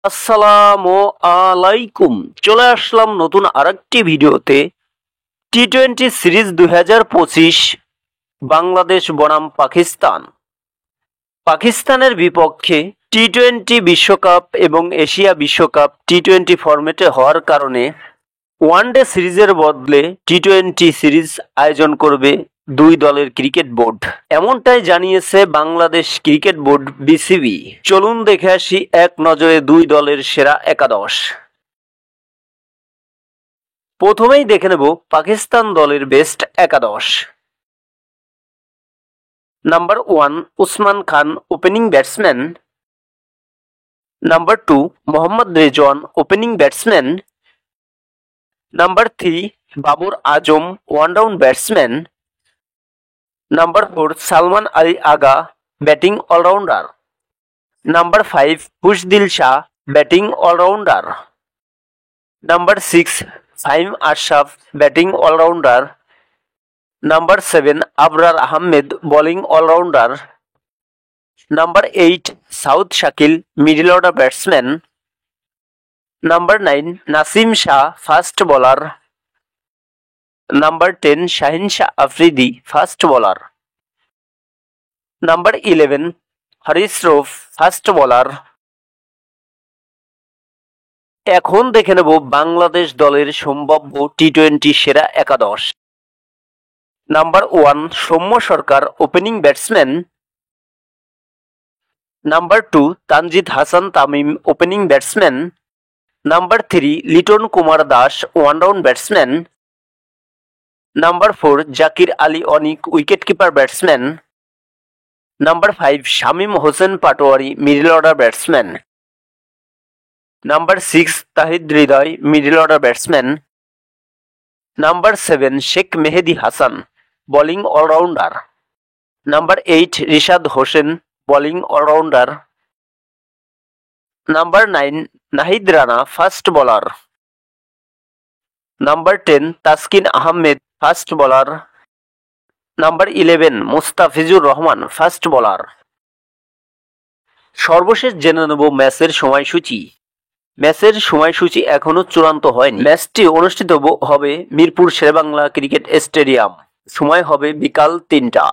আসসালামু আলাইকুম। চলে আসলাম নতুন আরেকটি ভিডিওতে। টি-20 সিরিজ 2025 বাংলাদেশ বনাম পাকিস্তান। পাকিস্তানের বিপক্ষে টি-20 বিশ্বকাপ এবং এশিয়া বিশ্বকাপ টি-20 ফরম্যাটে হওয়ার কারণে ওয়ানডে সিরিজের বদলে টি-20 সিরিজ আয়োজন করবে দুই দলের ক্রিকেট বোর্ড, এমনটাই জানিয়েছে বাংলাদেশ ক্রিকেট বোর্ড বিসিবি। চলুন দেখে আসি এক নজরে দুই দলের সেরা একাদশ। প্রথমেই দেখে নেব পাকিস্তান দলের বেস্ট একাদশ। Number 1 Usman Khan, opening batsman. Number 2 Mohammad Rizwan, opening batsman. Number 3 Babar Azam, one down batsman. Number 4 Salman Ali Agha, batting allrounder. Number 5 Khushdil Shah, batting allrounder. Number 6 Faheem Ashraf, batting allrounder. Number 7 Abrar Ahmed, bowling allrounder. Number 8 Saud Shakeel, middle order batsman. Number 9 Naseem Shah, fast bowler. Number 10 Shaheen Shah Afridi, fast bowler. Number 11 হারিস Rauf, fast bowler. এখন দেখে নেব বাংলাদেশ দলের সম্ভাব্য টি-20 সেরা একাদশ। Number 1 Soumya Sarkar, opening batsman. Number 2 Tanzid Hasan Tamim, opening batsman. Number 3 Liton Kumar Das, one down batsman. Number 4 Jaker Ali Anik, wicket keeper batsman. Number 5 Shamim Hossain Patwari, middle order batsman. Number 6 Towhid Hridoy, middle order batsman. Number 7 Sheikh Mahedi Hasan, bowling allrounder. Number 8 Rishad Hossain, bowling allrounder. Number 9 Nahid Rana, fast bowler. Number 10 Taskin Ahmed, fast bowler. Number 11 Mustafizur Rahman, fast bowler. সর্বশেষ জেনে নেব ম্যাচের সময়সূচি। ম্যাচের সময়সূচি এখনো চূড়ান্ত হয়নি। ম্যাচটি অনুষ্ঠিত হবে মিরপুর শেরেবাংলা ক্রিকেট স্টেডিয়াম। সময় হবে বিকাল 3টা।